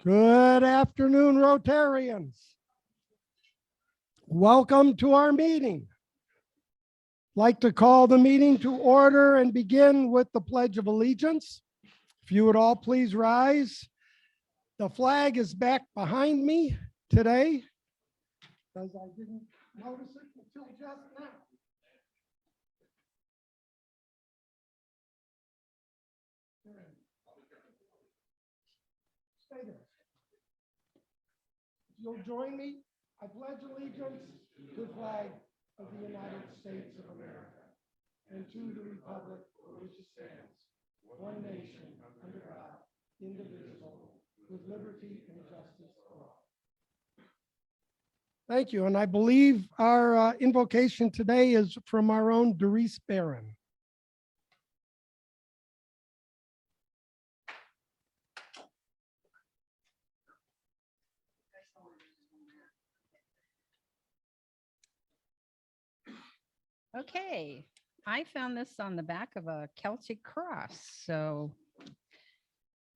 Good afternoon, Rotarians. Welcome to our meeting. I'd like to call the meeting to order and begin with the Pledge of Allegiance. If you would all please rise. The flag is back behind me today, because I didn't notice it until just now. Stay there. You'll join me. I pledge allegiance to the flag of the United States of America and to the republic for which it stands, one nation, under God, indivisible, with liberty and justice for all. Thank you. And I believe our invocation today is from our own Doris Barron. Okay, I found this on the back of a Celtic cross. So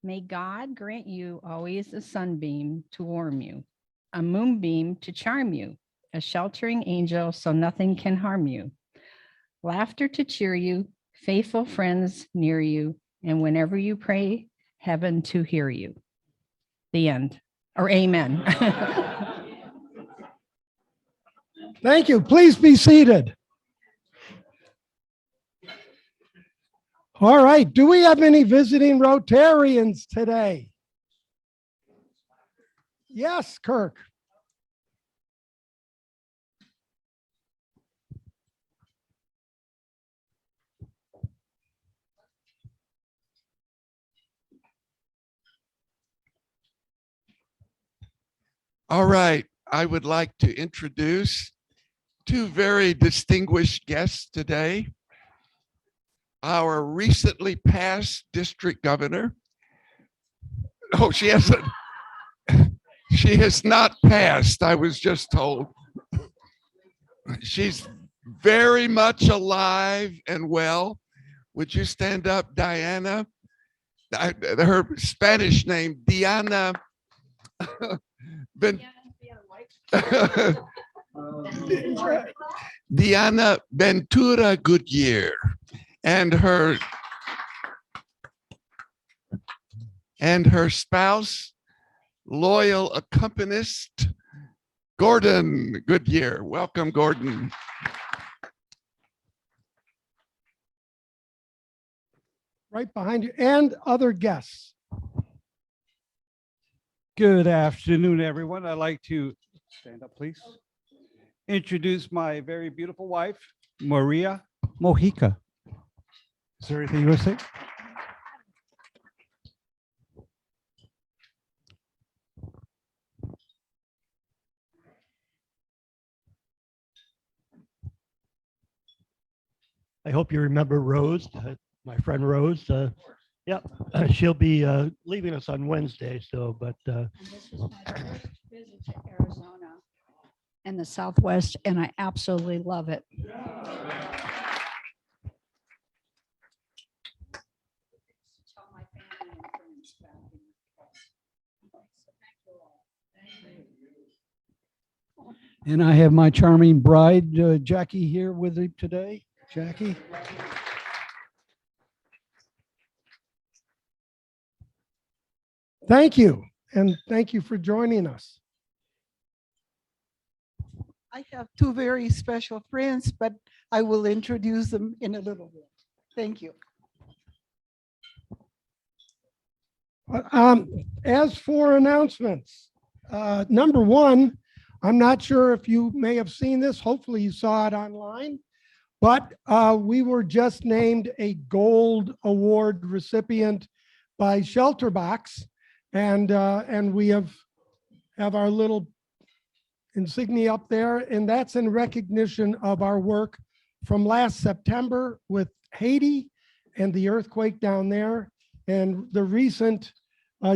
may God grant you always a sunbeam to warm you, a moonbeam to charm you, a sheltering angel so nothing can harm you, laughter to cheer you, faithful friends near you, and whenever you pray, heaven to hear you. The end, or amen. Thank you. Please be seated. All right. Do we have any visiting Rotarians today? Yes, Kirk. All right. I would like to introduce two very distinguished guests today. Our recently passed district governor. Oh, she hasn't. She has not passed, I was just told. She's very much alive and well. Would you stand up, Diana? Her Spanish name, Diana. Diana Ventura Goodyear. And her spouse, loyal accompanist, Gordon Goodyear. Welcome, Gordon. Right behind you, and other guests. Good afternoon, everyone. I'd like to stand up, please. Introduce my very beautiful wife, Maria Mojica. Is there anything you want to say? I hope you remember Rose, my friend Rose. Yep, she'll be leaving us on Wednesday. So, but And this was my first visit to Arizona and the Southwest, and I absolutely love it. Tell my family and friends about it. So thank you all. Thank you. And I have my charming bride, Jackie, here with me today. Jackie. Thank you. And thank you for joining us. I have two very special friends, but I will introduce them in a little bit. Thank you. As for announcements, number one, I'm not sure if you may have seen this. Hopefully you saw it online, but we were just named a gold award recipient by Shelterbox, and we have our little insignia up there, and that's in recognition of our work from last September with Haiti and the earthquake down there, and the recent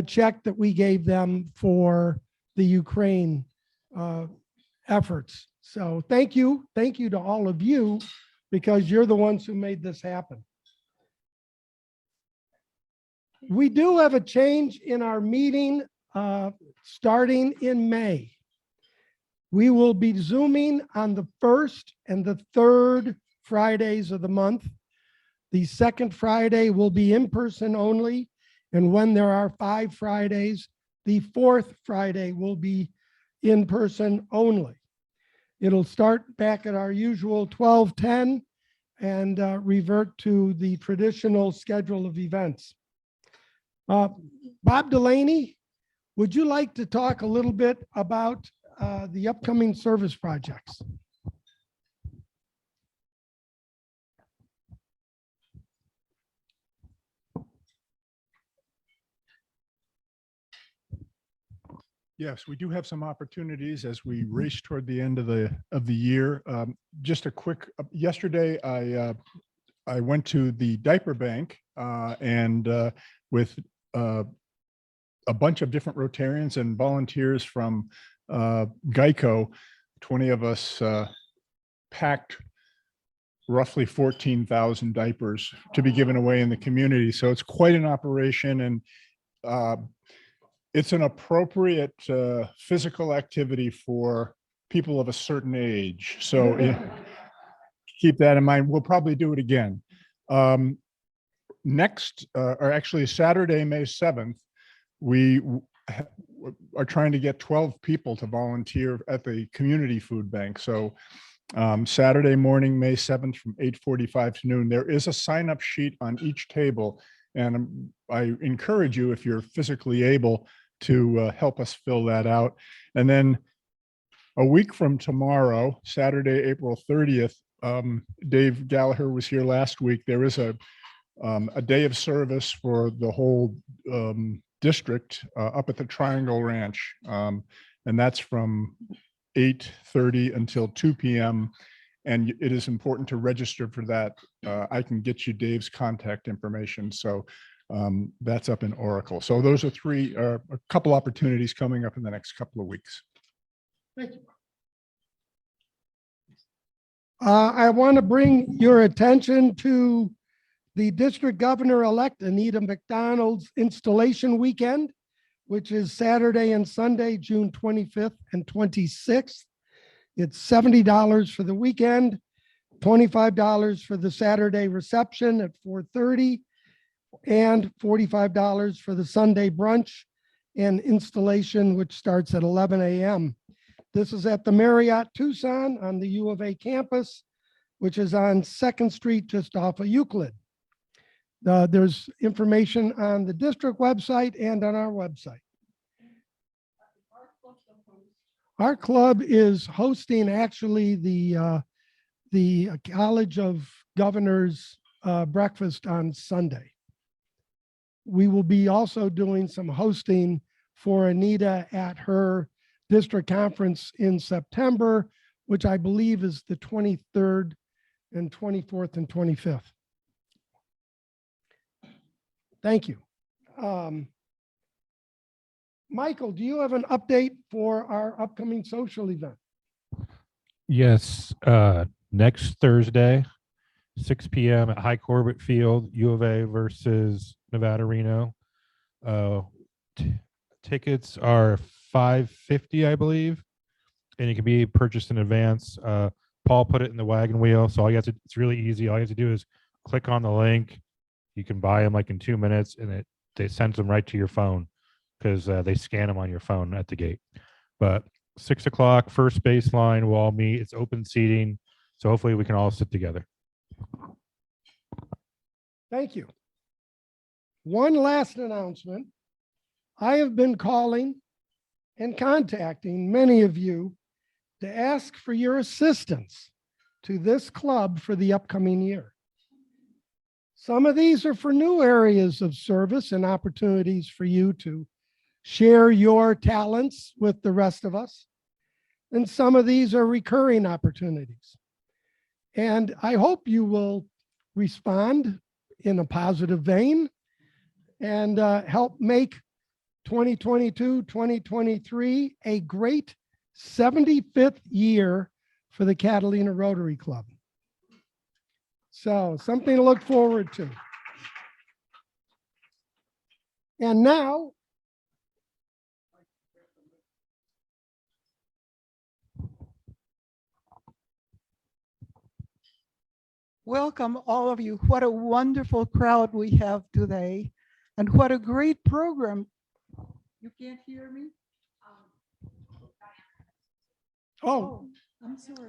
check that we gave them for the Ukraine efforts. So thank you to all of you, because you're the ones who made this happen. We do have a change in our meeting starting in May. We will be Zooming on the first and the third Fridays of the month. The second Friday will be in person only. And when there are 5 Fridays, the fourth Friday will be in person only. It'll start back at our usual 12:10 and revert to the traditional schedule of events. Bob Delaney, would you like to talk a little bit about the upcoming service projects? Yes, we do have some opportunities as we race toward the end of the year. Just a quick, yesterday I went to the diaper bank and with a bunch of different Rotarians and volunteers from Geico, 20 of us packed roughly 14,000 diapers to be given away in the community. So it's quite an operation, and it's an appropriate physical activity for people of a certain age. So keep that in mind. We'll probably do it again. Next, or actually Saturday, May 7th, we are trying to get 12 people to volunteer at the community food bank. So Saturday morning, May 7th from 8:45 to noon, there is a sign-up sheet on each table. And I encourage you, if you're physically able, to help us fill that out. And then a week from tomorrow, Saturday, April 30th, Dave Gallagher was here last week. There is a day of service for the whole district up at the Triangle Ranch. And that's from 8:30 until 2 p.m. And it is important to register for that. I can get you Dave's contact information. So that's up in Oracle. So those are a couple opportunities coming up in the next couple of weeks. Thank you. I want to bring your attention to the district governor-elect Anita McDonald's installation weekend, which is Saturday and Sunday, June 25th and 26th. It's $70 for the weekend, $25 for the Saturday reception at 4:30, and $45 for the Sunday brunch and installation, which starts at 11 a.m. This is at the Marriott Tucson on the U of A campus, which is on 2nd Street, just off of Euclid. There's information on the district website and on our website. Our club is hosting actually the College of Governors breakfast on Sunday. We will be also doing some hosting for Anita at her district conference in September, which I believe is the 23rd and 24th and 25th. Thank you. Michael, do you have an update for our upcoming social event? Yes, next Thursday, 6 p.m. at High Corbett Field, U of A versus Nevada Reno. Tickets are $5.50, I believe, and it can be purchased in advance. Paul put it in the wagon wheel, so it's really easy. All you have to do is click on the link. You can buy them like in 2 minutes, and they send them right to your phone because they scan them on your phone at the gate. But 6 o'clock, first baseline, we'll all meet. It's open seating, so hopefully we can all sit together. Thank you. One last announcement. I have been calling and contacting many of you to ask for your assistance to this club for the upcoming year. Some of these are for new areas of service and opportunities for you to share your talents with the rest of us. And some of these are recurring opportunities. And I hope you will respond in a positive vein and help make 2022, 2023 a great 75th year for the Catalina Rotary Club. So something to look forward to. And now welcome all of you. What a wonderful crowd we have today, and what a great program. You can't hear me? Oh, I'm sorry.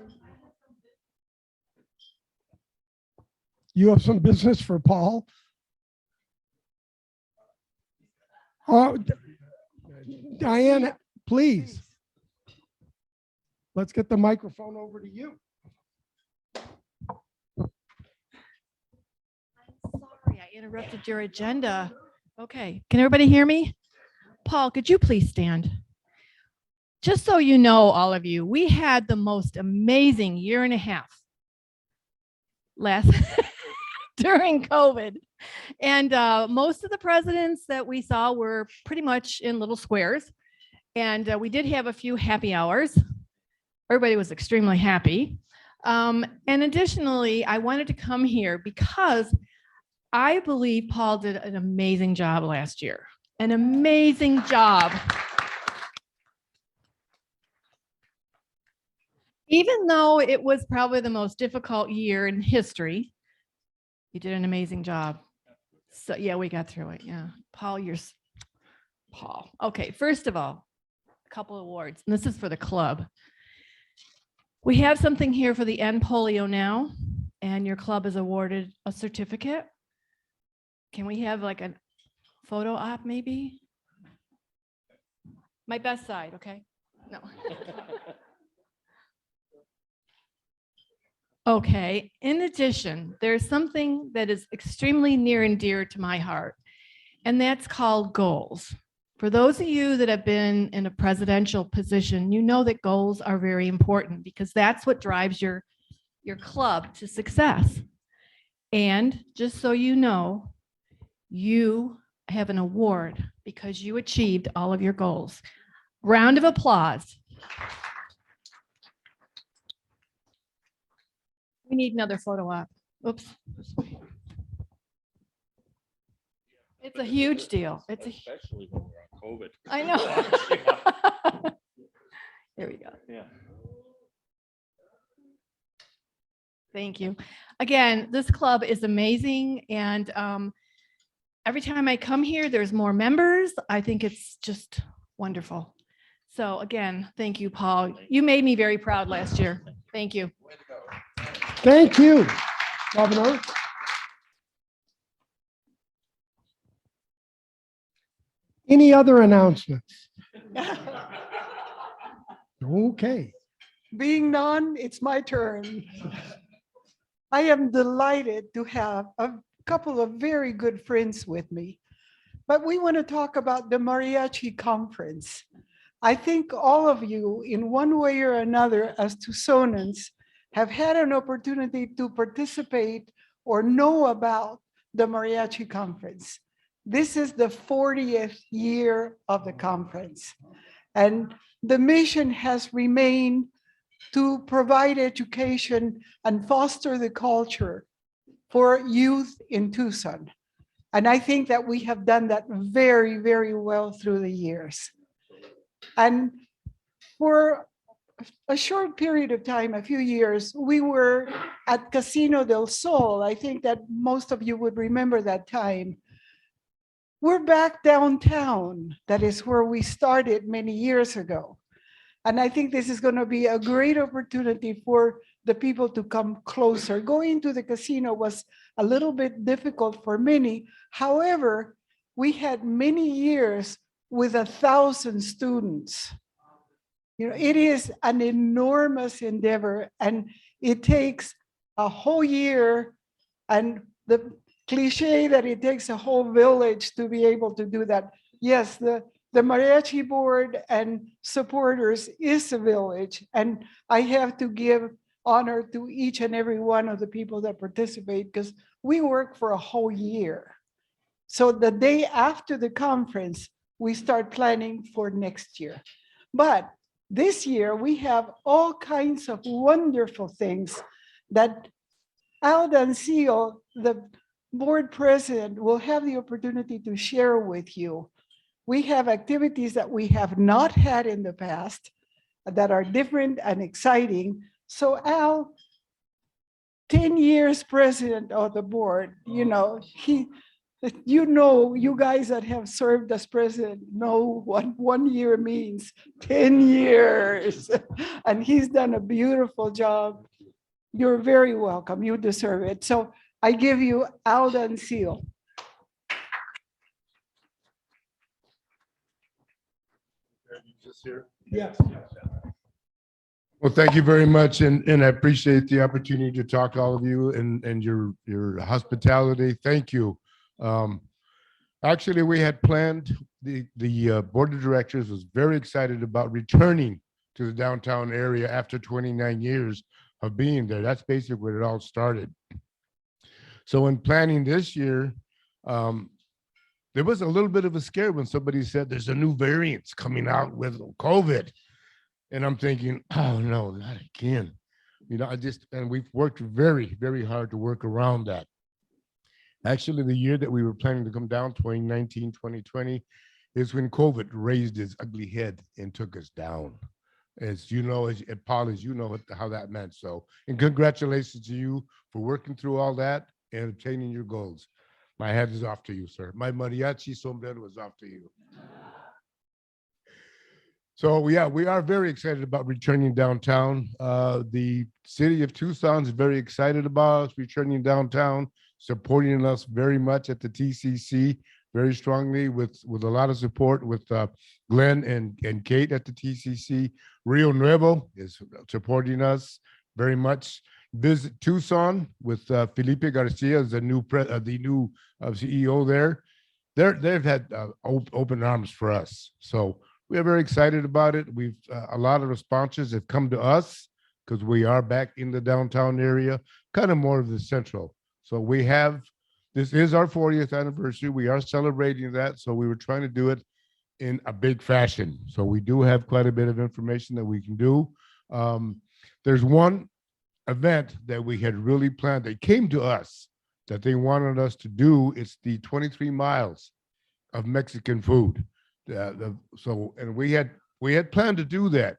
you have some business for Paul? Oh, Diane, please. Let's get the microphone over to you. Sorry, I interrupted your agenda. Okay, can everybody hear me? Paul, could you please stand? Just so you know, all of you, we had the most amazing year and a half last during COVID. And most of the presidents that we saw were pretty much in little squares. And we did have a few happy hours. Everybody was extremely happy. And additionally, I wanted to come here because I believe Paul did an amazing job last year. An amazing job. Even though it was probably the most difficult year in history, you did an amazing job. So yeah, we got through it. Yeah. Paul, Paul. Okay, first of all, a couple of awards. And this is for the club. We have something here for the End Polio Now, and your club is awarded a certificate. Can we have like a photo op maybe? My best side, okay? No. Okay, in addition, there's something that is extremely near and dear to my heart, and that's called goals. For those of you that have been in a presidential position, you know that goals are very important because that's what drives your club to success. And just so you know, you have an award because you achieved all of your goals. Round of applause. We need another photo op. Oops. It's a huge deal. It's a Especially when we're on COVID. I know. Here we go. Yeah. Thank you. Again, this club is amazing. And every time I come here, there's more members. I think it's just wonderful. So again, thank you, Paul. You made me very proud last year. Thank you. Thank you, Governor. Any other announcements? Okay. Being none, it's my turn. I am delighted to have a couple of very good friends with me, but we want to talk about the Mariachi Conference. I think all of you, in one way or another, as Tucsonans, have had an opportunity to participate or know about the Mariachi Conference. This is the 40th year of the conference, and the mission has remained to provide education and foster the culture for youth in Tucson. And I think that we have done that very, very well through the years. And for a short period of time, a few years, we were at Casino del Sol. I think that most of you would remember that time. We're back downtown. That is where we started many years ago. And I think this is going to be a great opportunity for the people to come closer. Going to the casino was a little bit difficult for many. However, we had many years with 1,000 students. You know, it is an enormous endeavor, and it takes a whole year, and the cliche that it takes a whole village to be able to do that. Yes, the mariachi board and supporters is a village, and I have to give honor to each and every one of the people that participate because we work for a whole year. So the day after the conference, we start planning for next year. But this year, we have all kinds of wonderful things that Al Dancil, the board president, will have the opportunity to share with you. We have activities that we have not had in the past that are different and exciting. So Al, 10 years president of the board. You guys that have served as president know what 1 year means, 10 years. And he's done a beautiful job. You're very welcome. You deserve it. So I give you Al Dancil. Yes. Well, thank you very much, and I appreciate the opportunity to talk to all of you and your hospitality. Thank you. Actually, we had planned, the board of directors was very excited about returning to the downtown area after 29 years of being there. That's basically where it all started. So in planning this year, there was a little bit of a scare when somebody said there's a new variant coming out with COVID. And I'm thinking, oh no, not again. And we've worked very, very hard to work around that. Actually, the year that we were planning to come down, 2019, 2020, is when COVID raised its ugly head and took us down. As you know, Paul, as you know how that meant. So, and congratulations to you for working through all that and obtaining your goals. My hat is off to you, sir. My mariachi sombrero is off to you. So yeah, we are very excited about returning downtown. The city of Tucson is very excited about us returning downtown, supporting us very much at the TCC, very strongly with a lot of support with Glenn and Kate at the TCC. Rio Nuevo is supporting us very much. Visit Tucson with Felipe Garcia as the new CEO there. They've had open arms for us. So we are very excited about it. We've a lot of responses have come to us because we are back in the downtown area, kind of more of the central. So this is our 40th anniversary. We are celebrating that. So we were trying to do it in a big fashion. So we do have quite a bit of information that we can do. There's one event that we had really planned that came to us that they wanted us to do. It's the 23 miles of Mexican food. And we had planned to do that.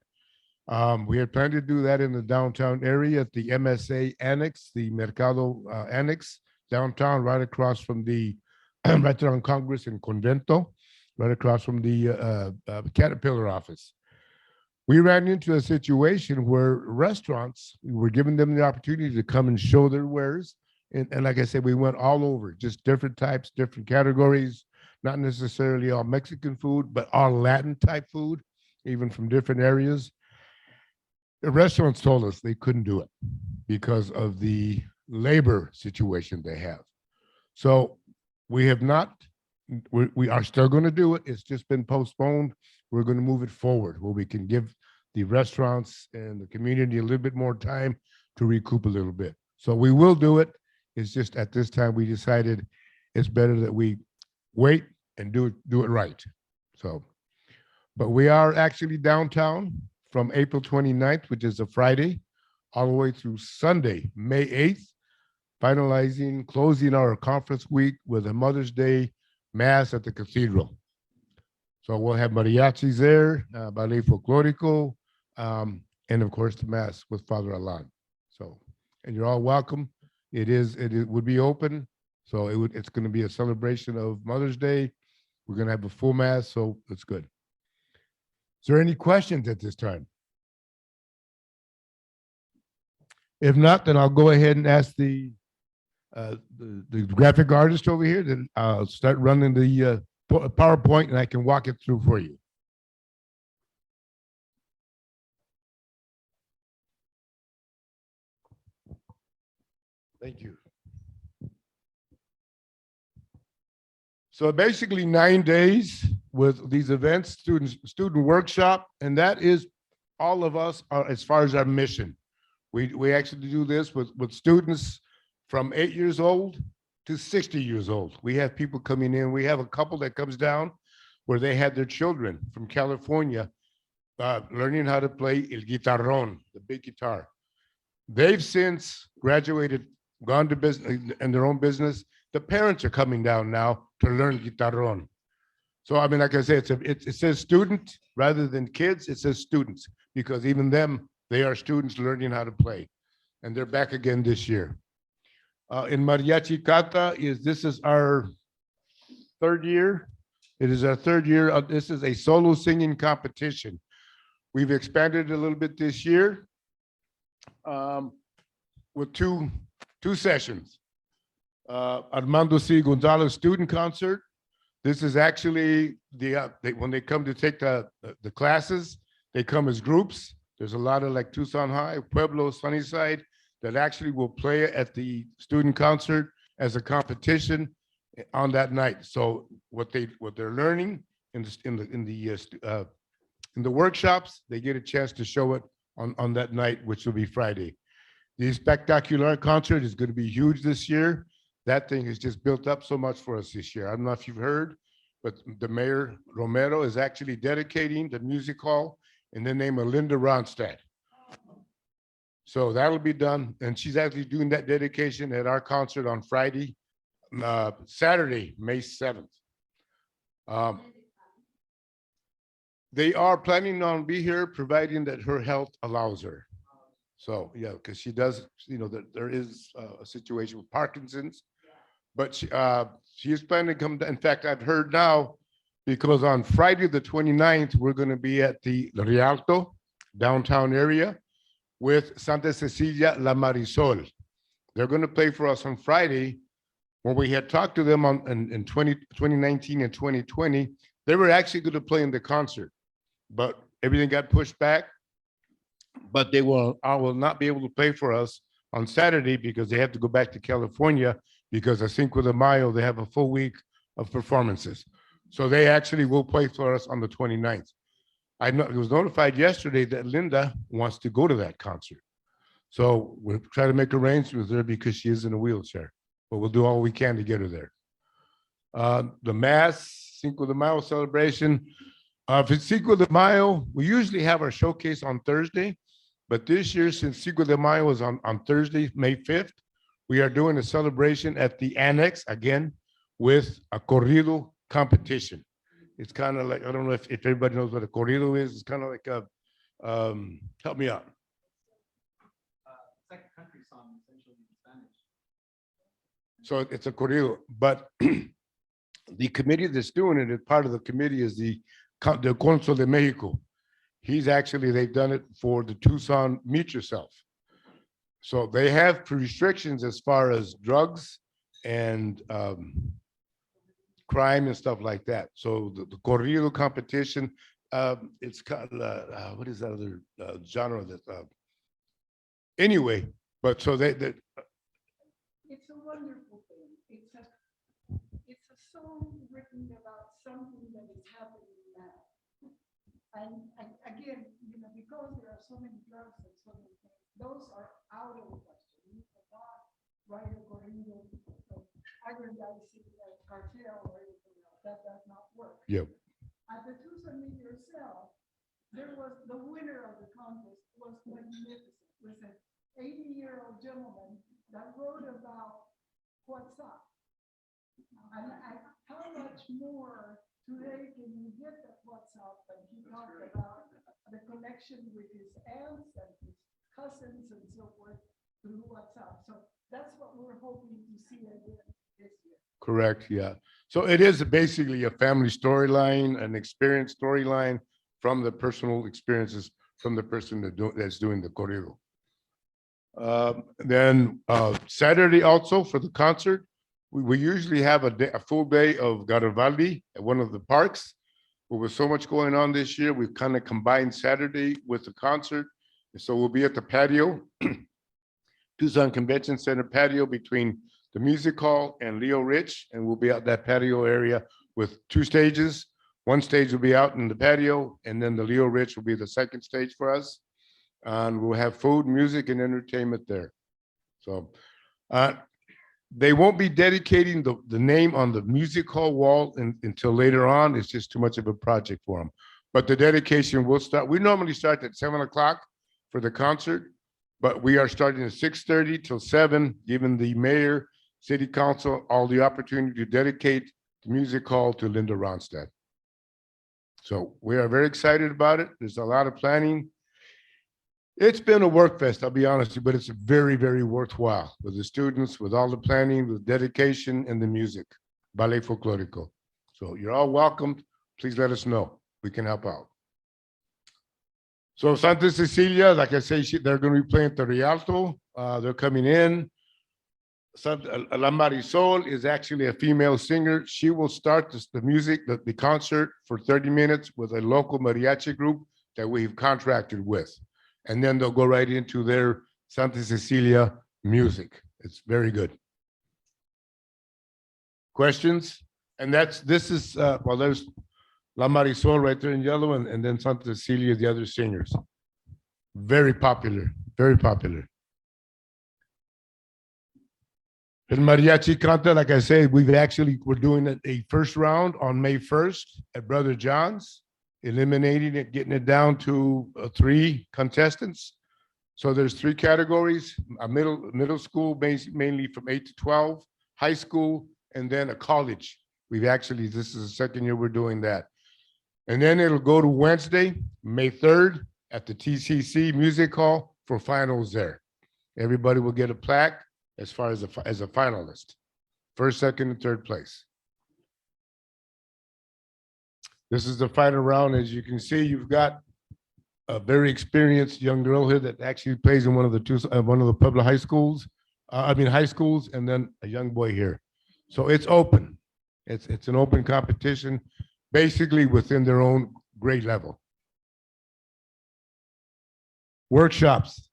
We had planned to do that in the downtown area at the MSA Annex, the Mercado Annex downtown, right across from the right there on Congress and Convento, right across from the Caterpillar office. We ran into a situation where restaurants, we were giving them the opportunity to come and show their wares. And like I said, we went all over, just different types, different categories, not necessarily all Mexican food, but all Latin type food, even from different areas. The restaurants told us they couldn't do it because of the labor situation they have. So we have not, we are still going to do it. It's just been postponed. We're going to move it forward where we can give the restaurants and the community a little bit more time to recoup a little bit. So we will do it. It's just at this time we decided it's better that we wait and do it right. So, but we are actually downtown from April 29th, which is a Friday, all the way through Sunday, May 8th, closing our conference week with a Mother's Day Mass at the Cathedral. So we'll have mariachis there, Baile Folklorico, and of course the Mass with Father Alan. So, and you're all welcome. It would be open. So it's going to be a celebration of Mother's Day. We're going to have a full Mass, so it's good. Is there any questions at this time? If not, then I'll go ahead and ask the graphic artist over here. Then I'll start running the PowerPoint, and I can walk it through for you. Thank you. So basically 9 days with these events, student workshop, and that is all of us as far as our mission. We actually do this with students from 8 years old to 60 years old. We have people coming in. We have a couple that comes down where they had their children from California learning how to play el guitarrón, the big guitar. They've since graduated, gone to business and their own business. The parents are coming down now to learn guitarrón. So, I mean, like I say, it says student rather than kids, it says students, because even them, they are students learning how to play. and they're back again this year. In Mariachi Cata this is our third year. It is our third year. This is a solo singing competition. We've expanded a little bit this year with two sessions. Armando C. Gonzalez student concert. This is actually when they come to take the classes, they come as groups. There's a lot of like Tucson High, Pueblo, Sunnyside that actually will play at the student concert as a competition on that night. So what they're learning in the workshops, they get a chance to show it on that night, which will be Friday. The spectacular concert is going to be huge this year. That thing has just built up so much for us this year. I don't know if you've heard, but the Mayor Romero is actually dedicating the music hall in the name of Linda Ronstadt. So that'll be done. And she's actually doing that dedication at our concert on Saturday, May 7th. They are planning on be here, providing that her health allows her. So, yeah, because she does, there is a situation with Parkinson's, but she is planning to come. In fact, I've heard now, because on Friday, the 29th, we're going to be at the Rialto downtown area with Santa Cecilia La Marisol. They're going to play for us on Friday. When we had talked to them in 2019 and 2020, they were actually going to play in the concert, but everything got pushed back. But I will not be able to play for us on Saturday because they have to go back to California because I think with the Mayo, they have a full week of performances. So they actually will play for us on the 29th. I was notified yesterday that Linda wants to go to that concert. So we'll try to make arrangements with her because she is in a wheelchair, but we'll do all we can to get her there. The Mass Cinco de Mayo celebration. For Cinco de Mayo, we usually have our showcase on Thursday, but this year, since Cinco de Mayo is on Thursday, May 5th, we are doing a celebration at the Annex again with a corrido competition. It's kind of like, I don't know if everybody knows what a corrido is. It's kind of like a, help me out. It's like a country song, essentially in Spanish. So it's a corrido, but the committee that's doing it, as part of the committee is the Consul de Mexico. They've done it for the Tucson Meet Yourself. So they have restrictions as far as drugs and crime and stuff like that. So the corrido competition, it's called, what is that other genre that, anyway, but so they It's a wonderful thing. It's a song written about something that is happening now. And again, because there are so many drugs and so many things, those are out of the question. You cannot write a corrido, aggrandizing a cartel or anything else. That does not work. Yep. At the Tucson Meet Yourself, there was the winner of the contest was magnificent. It was an 80-year-old gentleman that wrote about what's up. And how much more today can you get that what's up? And he talked about the connection with his aunts and his cousins and so forth through WhatsApp. So that's what we're hoping to see again this year. Correct, yeah. So it is basically a family storyline, an experience storyline from the personal experiences from the person that's doing the corrido. Then Saturday also for the concert, we usually have a full day of Garibaldi at one of the parks. But with so much going on this year, we've kind of combined Saturday with the concert. And so we'll be at the patio, Tucson Convention Center patio between the music hall and Leo Rich. And we'll be out that patio area with 2 stages. One stage will be out in the patio, and then the Leo Rich will be the second stage for us. And we'll have food, music, and entertainment there. So they won't be dedicating the name on the music hall wall until later on. It's just too much of a project for them. But the dedication will start. We normally start at 7 o'clock for the concert, but we are starting at 6:30 till 7, giving the mayor, city council, all the opportunity to dedicate the music hall to Linda Ronstadt. So we are very excited about it. There's a lot of planning. It's been a work fest, I'll be honest with you, but it's very, very worthwhile with the students, with all the planning, with dedication and the music, Baile Folklorico. So you're all welcomed. Please let us know. We can help out. So Santa Cecilia, like I say, they're going to be playing the Rialto. They're coming in. La Marisol is actually a female singer. She will start the music, the concert for 30 minutes with a local mariachi group that we've contracted with. And then they'll go right into their Santa Cecilia music. It's very good. Questions? And this is, well, there's La Marisol right there in yellow, and then Santa Cecilia, the other singers. Very popular, very popular. El Mariachi Canta, like I said, we're doing a first round on May 1st at Brother John's, eliminating it, getting it down to 3 contestants. So there's 3 categories, a middle school, mainly from 8 to 12, high school, and then a college. This is the 2nd year we're doing that. And then it'll go to Wednesday, May 3rd at the TCC Music Hall for finals there. Everybody will get a plaque as far as a finalist, 1st, 2nd, and 3rd place. This is the final round. As you can see, you've got a very experienced young girl here that actually plays in one of the public high schools, high schools, and then a young boy here. So it's open. It's an open competition, basically within their own grade level. Workshops.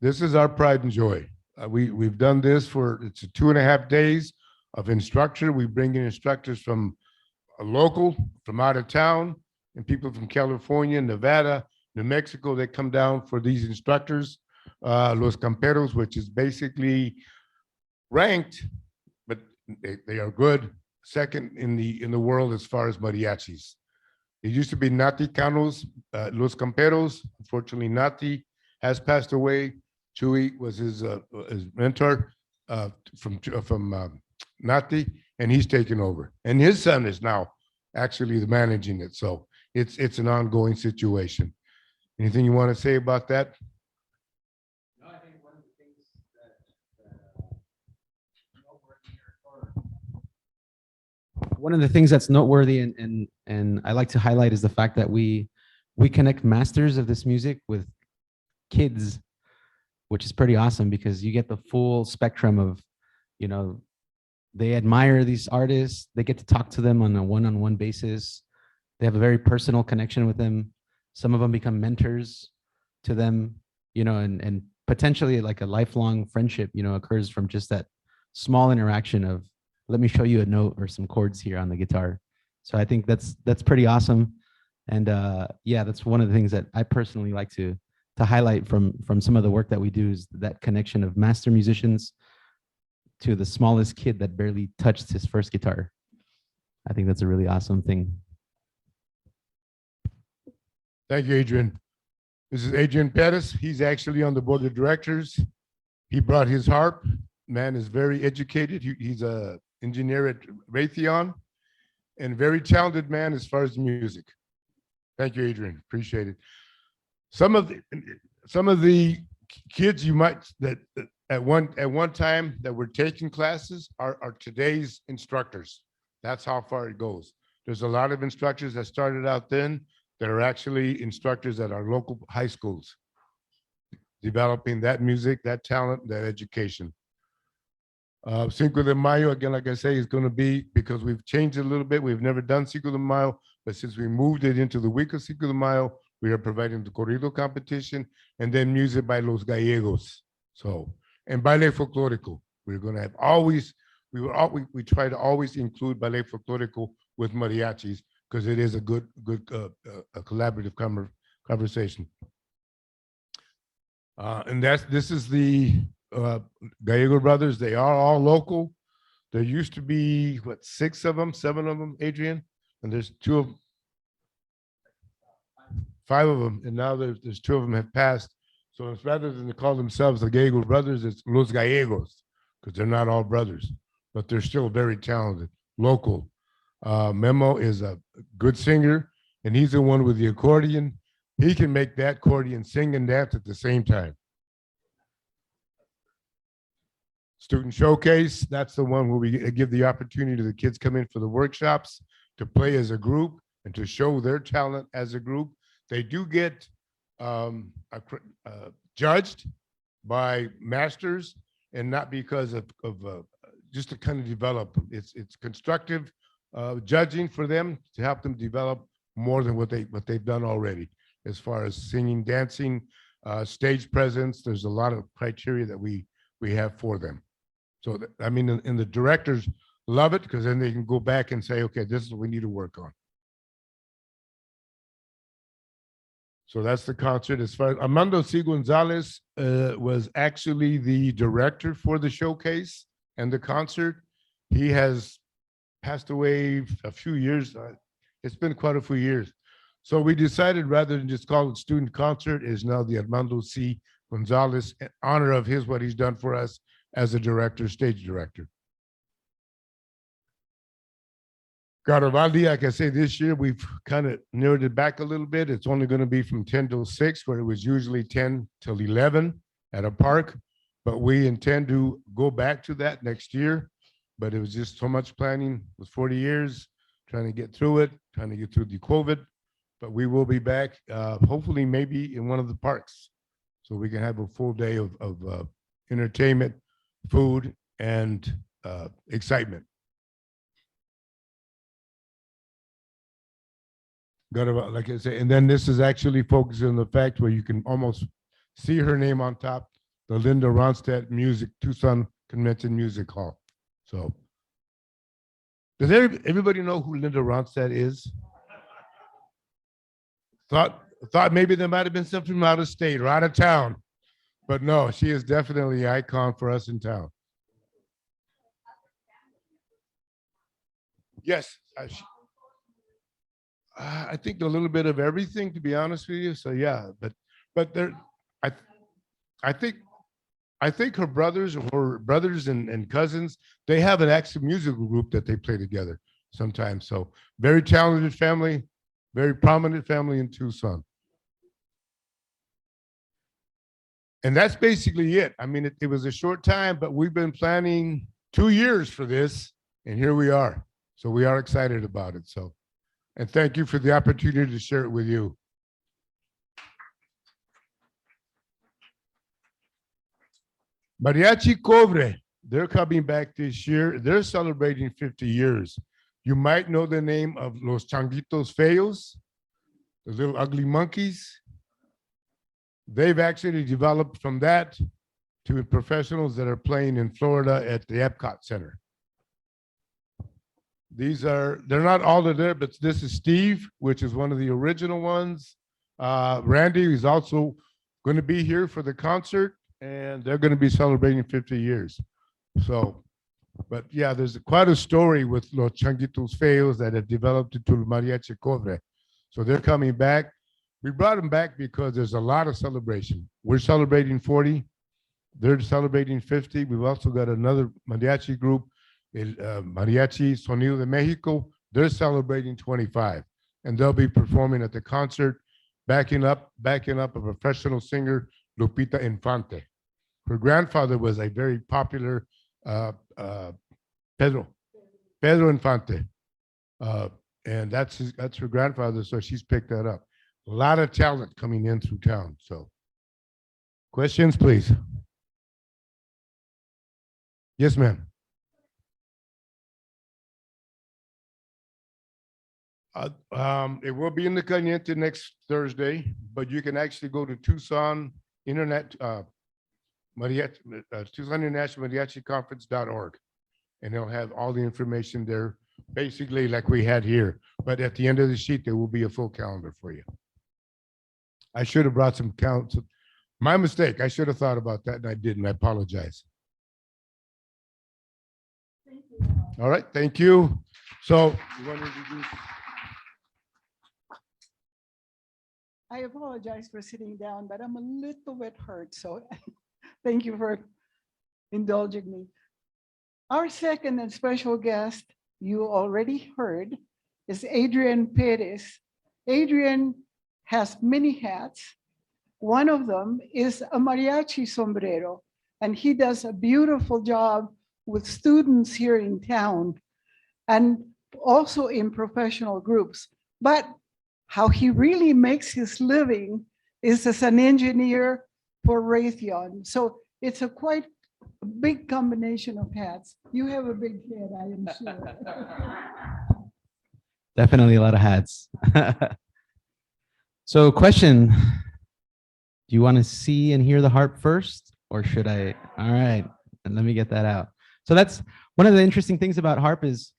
This is our pride and joy. We've done this it's 2.5 days of instructor. We bring in instructors from a local, from out of town, and people from California, Nevada, New Mexico. They come down for these instructors. Los Camperos, which is basically ranked, but they are good, 2nd in the world as far as mariachis. It used to be Nati Cano's, Los Camperos. Unfortunately, Nati has passed away. Chuy was his mentor from Nati, and he's taken over. And his son is now actually managing it. So it's an ongoing situation. Anything you want to say about that? No, I think one of the things one of the things that's noteworthy and I like to highlight is the fact that we connect masters of this music with kids, which is pretty awesome because you get the full spectrum of, they admire these artists, they get to talk to them on a one-on-one basis. They have a very personal connection with them. Some of them become mentors to them, and potentially like a lifelong friendship, occurs from just that small interaction of, let me show you a note or some chords here on the guitar. So I think that's pretty awesome. And yeah, that's one of the things that I personally like to highlight from some of the work that we do, is that connection of master musicians to the smallest kid that barely touched his first guitar. I think that's a really awesome thing. Thank you, Adrian. This is Adrian Pettis. He's actually on the board of directors. He brought his harp. Man is very educated. He's a engineer at Raytheon and very talented man as far as music. Thank you, Adrian. Appreciate it. Some of the kids you might that at one time that were taking classes are today's instructors. That's how far it goes. There's a lot of instructors that started out then that are actually instructors at our local high schools, developing that music, that talent, that education. Cinco de Mayo, again, like I say, is going to be, because we've changed it a little bit. We've never done Cinco de Mayo, but since we moved it into the week of Cinco de Mayo, we are providing the corrido competition and then music by Los Gallegos. So, and Baile Folklorico. We're going to have always, we try to always include Baile Folklorico with mariachis because it is a good a collaborative conversation. And this is the Gallego brothers. They are all local. There used to be, what, 6 of them, 7 of them, Adrian? And there's 5 of them, and now there's 2 of them have passed. So it's rather than to call themselves the Gallego brothers, it's Los Gallegos, because they're not all brothers, but they're still very talented, local. Memo is a good singer, and he's the one with the accordion. he can make that accordion sing and dance at the same time. Student showcase, that's the one where we give the opportunity to the kids come in for the workshops to play as a group and to show their talent as a group. They do get judged by masters, and not because of just to kind of develop them. It's constructive judging for them to help them develop more than what they've done already, as far as singing, dancing, stage presence. There's a lot of criteria that we have for them. So I mean, and the directors love it because then they can go back and say, okay, this is what we need to work on. So that's the concert. As far as Armando C. Gonzalez was actually the director for the showcase and the concert. He has passed away a few years. It's been quite a few years. So we decided rather than just call it student concert, is now the Armando C. Gonzalez in honor of what he's done for us as a director, stage director. Garibaldi, like I say, this year we've kind of narrowed it back a little bit. It's only going to be from 10 till 6, where it was usually 10 till 11 at a park. But we intend to go back to that next year. But it was just so much planning. It was 40 years, trying to get through it, trying to get through the COVID. But we will be back, hopefully maybe in one of the parks. So we can have a full day of entertainment, food, and excitement. Got about, like I say, and then this is actually focused on the fact where you can almost see her name on top, the Linda Ronstadt Music, Tucson Convention Music Hall. So does everybody know who Linda Ronstadt is? Thought maybe there might have been something from out of state or out of town, but no, she is definitely an icon for us in town. Yes, I think a little bit of everything, to be honest with you. So yeah, but there, I think her brothers and cousins, they have an active musical group that they play together sometimes. So very talented family, very prominent family in Tucson. And that's basically it. I mean, it was a short time, but we've been planning 2 years for this, and here we are. So we are excited about it. So, and thank you for the opportunity to share it with you. Mariachi Cobre, they're coming back this year. They're celebrating 50 years. You might know the name of Los Changuitos Feos, the little ugly monkeys. They've actually developed from that to professionals that are playing in Florida at the Epcot Center. They're not all there, but this is Steve, which is one of the original ones. Randy is also going to be here for the concert, and they're going to be celebrating 50 years. So, but yeah, there's quite a story with Los Changuitos Feos that have developed into Mariachi Cobre. So they're coming back. We brought them back because there's a lot of celebration. We're celebrating 40. They're celebrating 50. We've also got another mariachi group, Mariachi Sonido de Mexico. They're celebrating 25, and they'll be performing at the concert, backing up a professional singer, Lupita Infante. Her grandfather was a very popular Pedro Infante, and that's her grandfather. So she's picked that up. A lot of talent coming in through town. So, questions, please. Yes, ma'am. It will be in the Caliente next Thursday, but you can actually go to Tucson Tucson International Mariachi Conference.org, and they'll have all the information there, basically like we had here. But at the end of the sheet, there will be a full calendar for you. I should have brought some counts. My mistake. I should have thought about that, and I didn't. I apologize. All right, thank you. So you want to introduce? I apologize for sitting down, but I'm a little bit hurt, so thank you for indulging me. Our second and special guest, you already heard, is Adrian Perez. Adrian has many hats. One of them is a mariachi sombrero, and he does a beautiful job with students here in town and also in professional groups. But how he really makes his living is as an engineer for Raytheon. So it's a quite big combination of hats. You have a big head, I am sure. Definitely a lot of hats. So question, do you want to see and hear the harp first, or should I? All right, and let me get that out. So that's one of the interesting things about harp is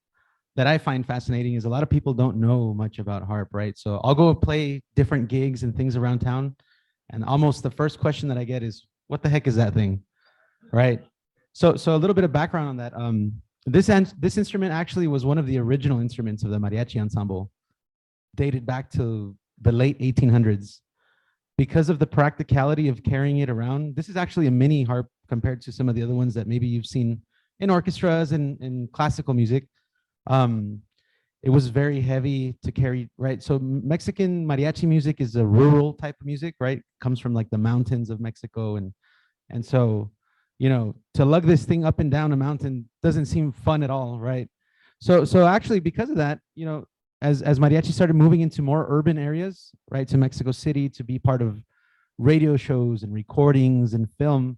that I find fascinating is a lot of people don't know much about harp, right? So I'll go play different gigs and things around town, and almost the first question that I get is, what the heck is that thing, right? So a little bit of background on that. This instrument actually was one of the original instruments of the mariachi ensemble, dated back to the late 1800s. Because of the practicality of carrying it around, this is actually a mini harp compared to some of the other ones that maybe you've seen in orchestras and in classical music. It was very heavy to carry, right? So Mexican mariachi music is a rural type of music, right? Comes from like the mountains of Mexico, and so, you know, to lug this thing up and down a mountain doesn't seem fun at all, right? So actually, because of that, you know, as mariachi started moving into more urban areas, right, to Mexico City to be part of radio shows and recordings and film,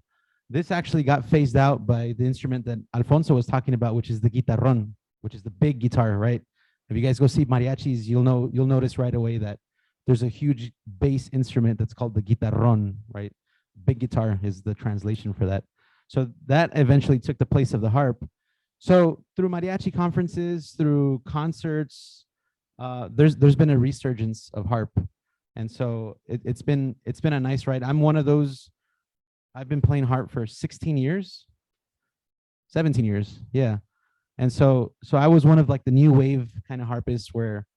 this actually got phased out by the instrument that Alfonso was talking about, which is the guitarrón, which is the big guitar, right? If you guys go see mariachis, you'll notice right away that there's a huge bass instrument that's called the guitarrón, right? Big guitar is the translation for that. So that eventually took the place of the harp. So through mariachi conferences, through concerts, there's been a resurgence of harp, and so it's been a nice ride. I'm one of those. I've been playing harp for 16 years, 17 years, yeah. And so I was one of like the new wave kind of harpists where,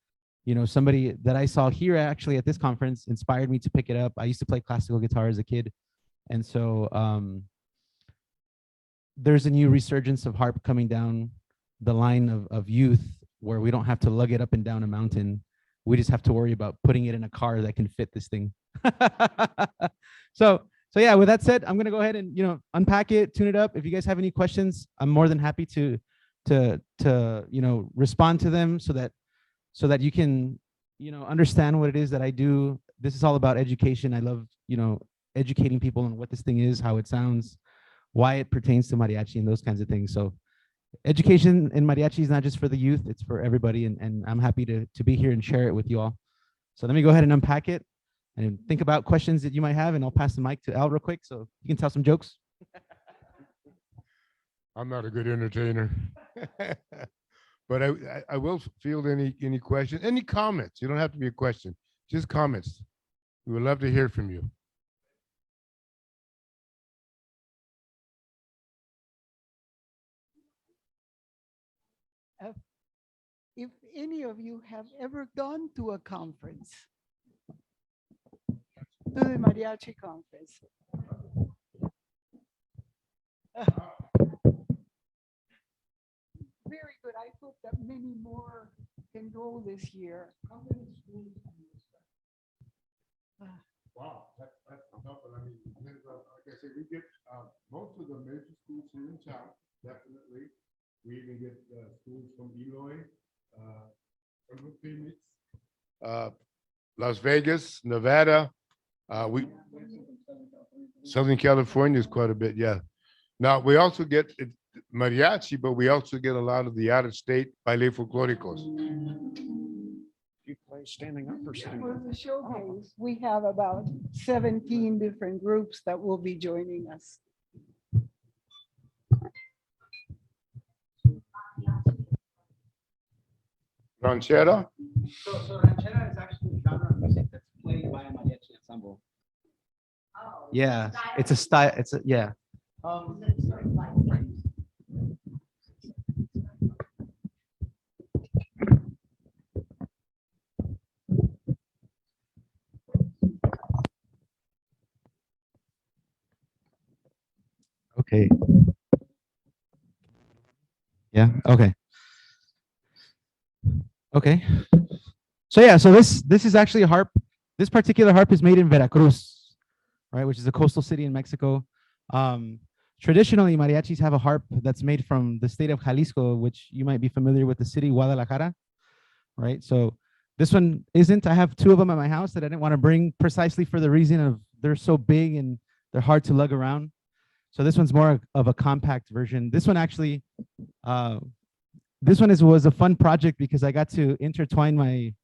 you know, somebody that I saw here actually at this conference inspired me to pick it up. I used to play classical guitar as a kid, and so there's a new resurgence of harp coming down the line of youth, where we don't have to lug it up and down a mountain. We just have to worry about putting it in a car that can fit this thing. So yeah, with that said, I'm gonna go ahead and, you know, unpack it, tune it up. If you guys have any questions, I'm more than happy to you know, respond to them so that you can, you know, understand what it is that I do. This is all about education. I love, you know, educating people on what this thing is, how it sounds, why it pertains to mariachi and those kinds of things. So education in mariachi is not just for the youth, it's for everybody. And I'm happy to be here and share it with you all. So let me go ahead and unpack it and think about questions that you might have, and I'll pass the mic to Al real quick so you can tell some jokes. I'm not a good entertainer, but I will field any questions, any comments. You don't have to be a question, just comments. We would love to hear from you. If any of you have ever gone to a conference, to the mariachi conference. Very good. I hope that many more can go this year. How many schools do you expect? Wow, that's helpful. I mean, like I said, we get most of the major schools here in town, definitely. We even get schools from Eloy, from Phoenix, Las Vegas, Nevada. Southern California is quite a bit, yeah. Now, we also get mariachi, but we also get a lot of the out-of-state baile folklóricos. You play standing up or sitting? For the showcase, we have about 17 different groups that will be joining us. Ranchera? So ranchera is actually a genre of music that's played by a mariachi ensemble. Yeah, it's a style. It's a yeah. Okay. Yeah. Okay. Okay. So yeah. So this is actually a harp. This particular harp is made in Veracruz, right, which is a coastal city in Mexico. Traditionally, mariachis have a harp that's made from the state of Jalisco, which you might be familiar with the city Guadalajara, right? So this one isn't. I have 2 of them at my house that I didn't want to bring precisely for the reason of they're so big and they're hard to lug around. So this one's more of a compact version. This one actually, was a fun project because I got to intertwine my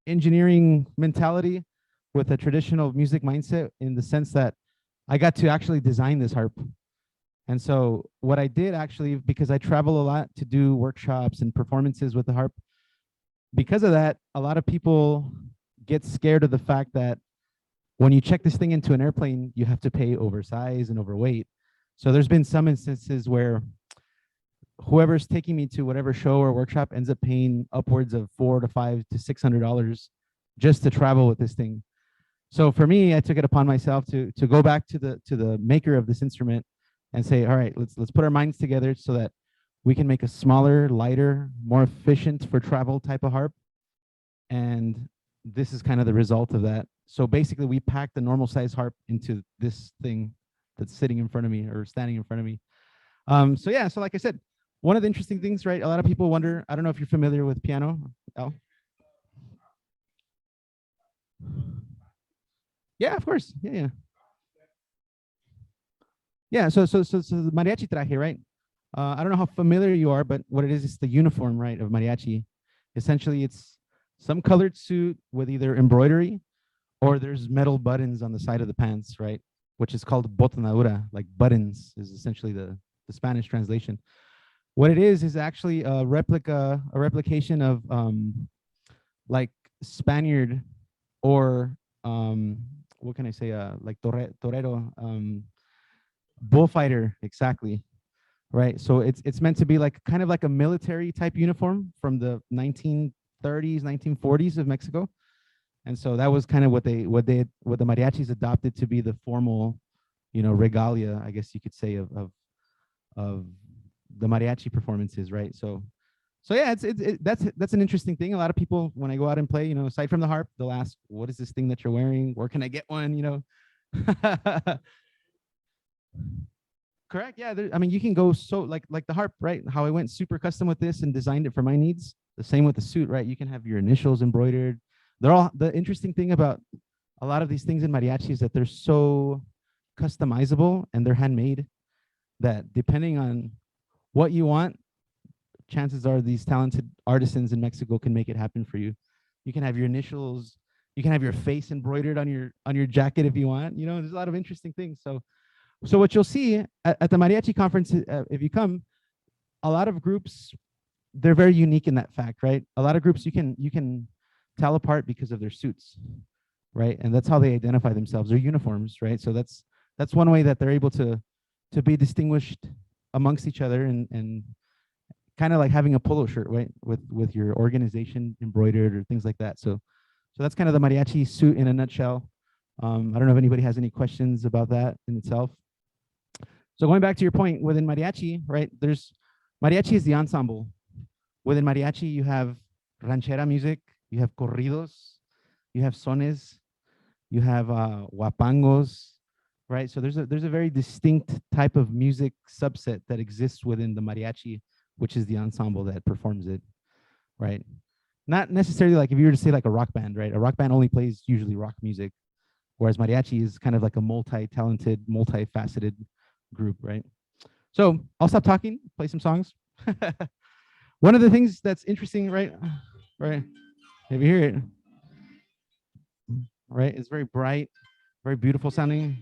engineering mentality with a traditional music mindset in the sense that I got to actually design this harp. And so what I did actually, because I travel a lot to do workshops and performances with the harp, because of that, a lot of people get scared of the fact that when you check this thing into an airplane, you have to pay oversize and overweight. So there's been some instances where whoever's taking me to whatever show or workshop ends up paying upwards of $400 to $500 to $600 just to travel with this thing. So for me, I took it upon myself to go back to the maker of this instrument and say, all right, let's put our minds together so that we can make a smaller, lighter, more efficient for travel type of harp. And this is kind of the result of that. So basically we packed the normal size harp into this thing that's sitting in front of me or standing in front of me. So yeah, so like I said, one of the interesting things, right? A lot of people wonder, I don't know if you're familiar with piano, Al? Yeah, of course. Yeah. Yeah, so the mariachi traje, right? I don't know how familiar you are, but what it is the uniform, right, of mariachi. Essentially, it's some colored suit with either embroidery or there's metal buttons on the side of the pants, right? Which is called botonadura, like buttons is essentially the Spanish translation. What it is actually a replication of like Spaniard or what can I say? Like torero, bullfighter, exactly, right? So it's meant to be like kind of like a military type uniform from the 1930s, 1940s of Mexico, and so that was kind of what the mariachis adopted to be the formal, regalia, I guess you could say, of the mariachi performances, right? So yeah, that's an interesting thing. A lot of people, when I go out and play, aside from the harp, they'll ask, "What is this thing that you're wearing? Where can I get one?" Correct. Yeah. I mean, you can go so like the harp, right? How I went super custom with this and designed it for my needs. The same with the suit, right? You can have your initials embroidered. The interesting thing about a lot of these things in mariachi is that they're so customizable and they're handmade that depending on what you want, chances are these talented artisans in Mexico can make it happen for you. You can have your initials, you can have your face embroidered on your jacket if you want. There's a lot of interesting things. So what you'll see at the mariachi conference, if you come, a lot of groups, they're very unique in that fact, right? A lot of groups you can tell apart because of their suits, right? And that's how they identify themselves. Their uniforms, right? So that's one way that they're able to be distinguished amongst each other and kind of like having a polo shirt, right? With your organization embroidered or things like that. So that's kind of the mariachi suit in a nutshell. I don't know if anybody has any questions about that in itself. So going back to your point, within mariachi, right? Mariachi is the ensemble. Within mariachi, you have ranchera music, you have corridos, you have sones, you have huapangos, right? So there's a very distinct type of music subset that exists within the mariachi, which is the ensemble that performs it, right? Not necessarily like if you were to say like a rock band, right? A rock band only plays usually rock music, whereas mariachi is kind of like a multi-talented, multifaceted group, right? So I'll stop talking, play some songs. One of the things that's interesting, right? If you hear it, right? It's very bright, very beautiful sounding.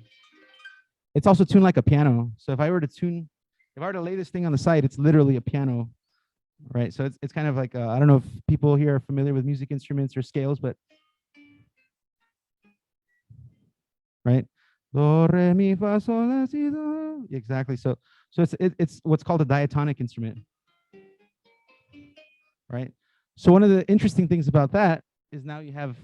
It's also tuned like a piano. So if I were to lay this thing on the side, it's literally a piano, right? So it's kind of like, I don't know if people here are familiar with music instruments or scales, but right? Do, re, mi, fa, sol, la, si, do. Exactly. So it's what's called a diatonic instrument, right? So one of the interesting things about that is now you have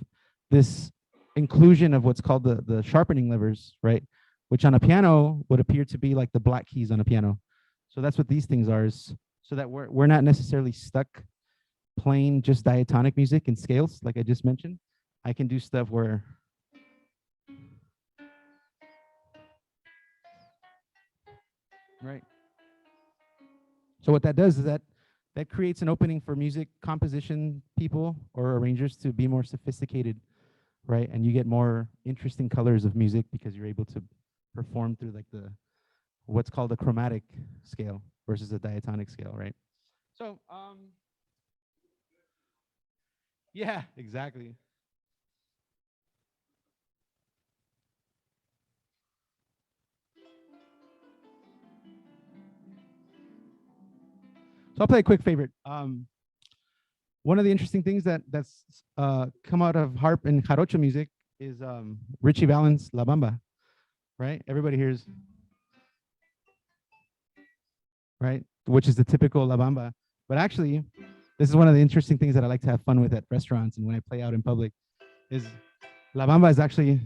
this inclusion of what's called the sharpening levers, right? Which on a piano would appear to be like the black keys on a piano. So that's what these things are, is so that we're not necessarily stuck playing just diatonic music and scales, like I just mentioned. I can do stuff where right? So what that does is that creates an opening for music composition people or arrangers to be more sophisticated, right? And you get more interesting colors of music because you're able to perform through like what's called a chromatic scale versus a diatonic scale, right? So, yeah, exactly. So I'll play a quick favorite. One of the interesting things that's come out of harp and jarocho music is Richie Valens' La Bamba, right? Everybody hears, right? Which is the typical La Bamba. But actually, this is one of the interesting things that I like to have fun with at restaurants and when I play out in public is La Bamba is actually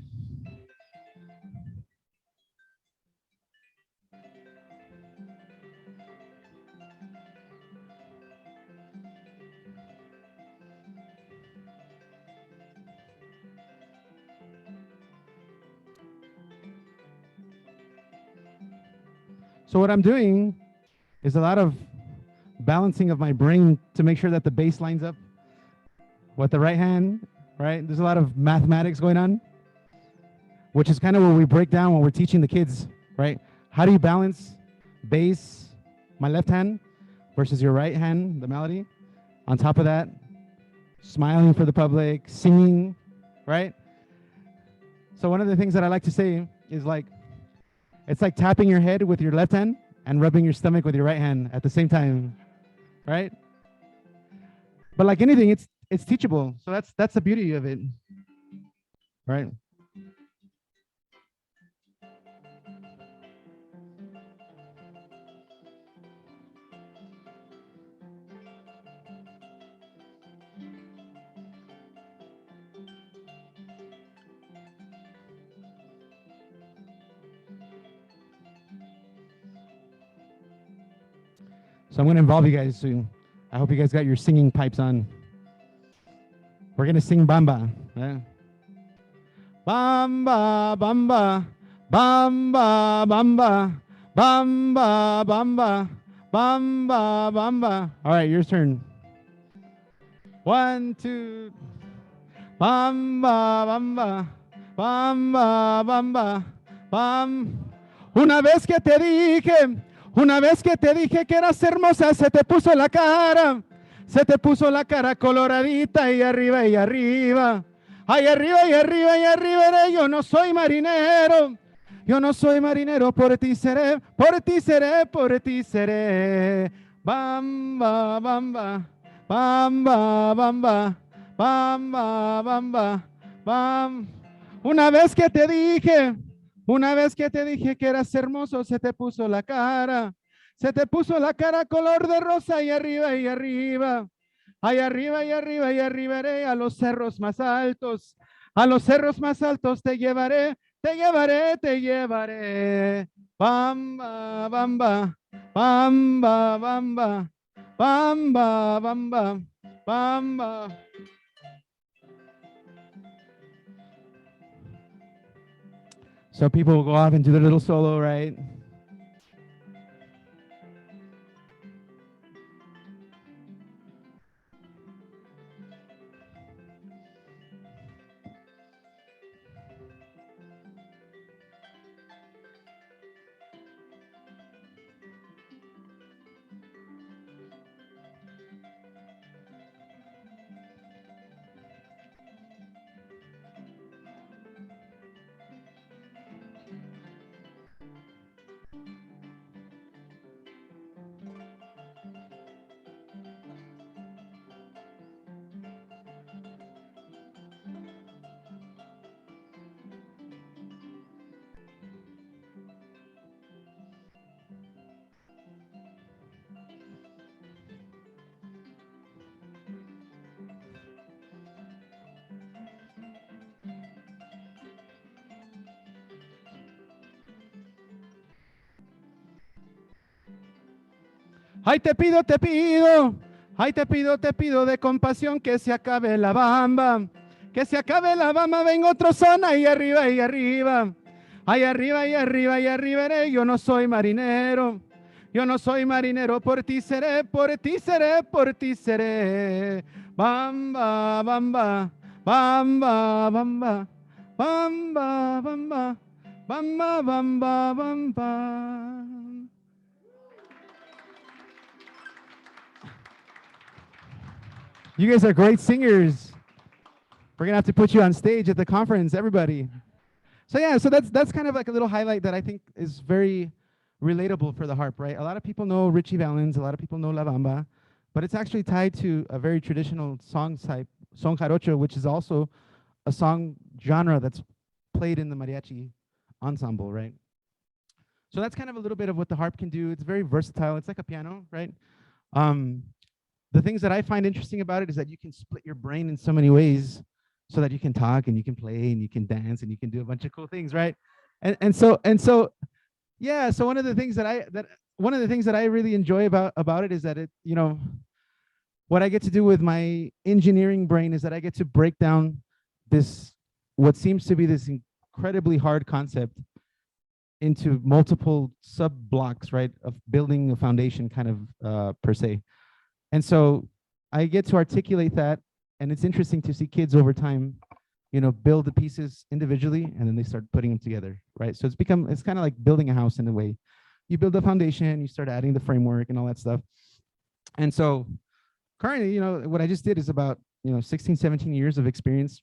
so what I'm doing is a lot of balancing of my brain to make sure that the bass lines up with the right hand, right? There's a lot of mathematics going on, which is kind of what we break down when we're teaching the kids, right? How do you balance bass, my left hand, versus your right hand, the melody? On top of that, smiling for the public, singing, right? So one of the things that I like to say is like, it's like tapping your head with your left hand and rubbing your stomach with your right hand at the same time, right? But like anything, it's teachable. So that's the beauty of it, right? So I'm going to involve you guys soon. I hope you guys got your singing pipes on. We're going to sing Banba. Yeah. Banba, Banba, Banba, Banba, Banba, Banba, Banba, Banba. All right, your turn. 1, 2. Banba, Banba, Banba, Banba, Bam. Una vez que te dije que eras hermosa, se te puso la cara coloradita y arriba, ahí arriba, iré. Yo no soy marinero, por ti seré, Bamba, bamba, bamba, bamba, bamba, bamba, bam. Una vez que te dije que eras hermoso, se te puso la cara color de rosa y arriba, iré a los cerros más altos, te llevaré, Bamba, bamba, bamba, bamba, bamba, bamba, bamba. So people will go off and do their little solo, right? Ay, te pido, ay, te pido de compasión que se acabe la bamba, ven otro zona y arriba, ay, arriba, iré, yo no soy marinero, Yo no soy marinero, por ti seré, por ti seré, por ti seré. Bamba, bamba, bamba, bamba, bamba, bamba, bamba, bamba, bamba. You guys are great singers. We're gonna have to put you on stage at the conference, everybody. So yeah, so that's kind of like a little highlight that I think is very relatable for the harp, right? A lot of people know Richie Valens, a lot of people know La Bamba, but it's actually tied to a very traditional song type, son jarocho, which is also a song genre that's played in the mariachi ensemble, right? So that's kind of a little bit of what the harp can do. It's very versatile. It's like a piano, right? The things that I find interesting about it is that you can split your brain in so many ways so that you can talk and you can play and you can dance and you can do a bunch of cool things, right? And so yeah, so one of the things that I really enjoy about it is that it, you know, what I get to do with my engineering brain is that I get to break down this, what seems to be this incredibly hard concept into multiple sub blocks, right, of building a foundation kind of per se. And so I get to articulate that, and it's interesting to see kids over time, you know, build the pieces individually, and then they start putting them together, right? So it's kind of like building a house in a way. You build the foundation, you start adding the framework and all that stuff. And so currently, you know, what I just did is about, you know, 16, 17 years of experience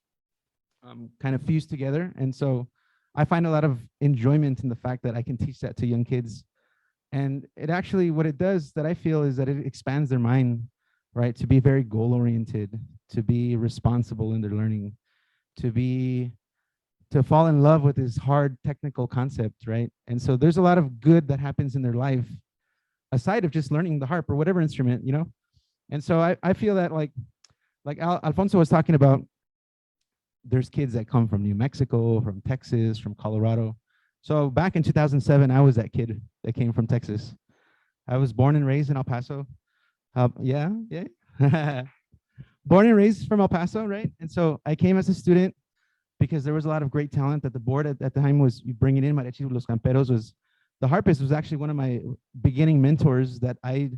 kind of fused together. And so I find a lot of enjoyment in the fact that I can teach that to young kids. And it actually, what it does that I feel is that it expands their mind, right? To be very goal oriented, to be responsible in their learning, to fall in love with this hard technical concept, right? And so there's a lot of good that happens in their life aside of just learning the harp or whatever instrument, you know? And so I feel that like Alfonso was talking about, there's kids that come from New Mexico, from Texas, from Colorado. So back in 2007, I was that kid that came from Texas. I was born and raised in El Paso. Yeah. Born and raised from El Paso, right? And so I came as a student because there was a lot of great talent that the board at the time was bringing in. Mariachi Los Camperos was, the harpist was actually one of my beginning mentors that I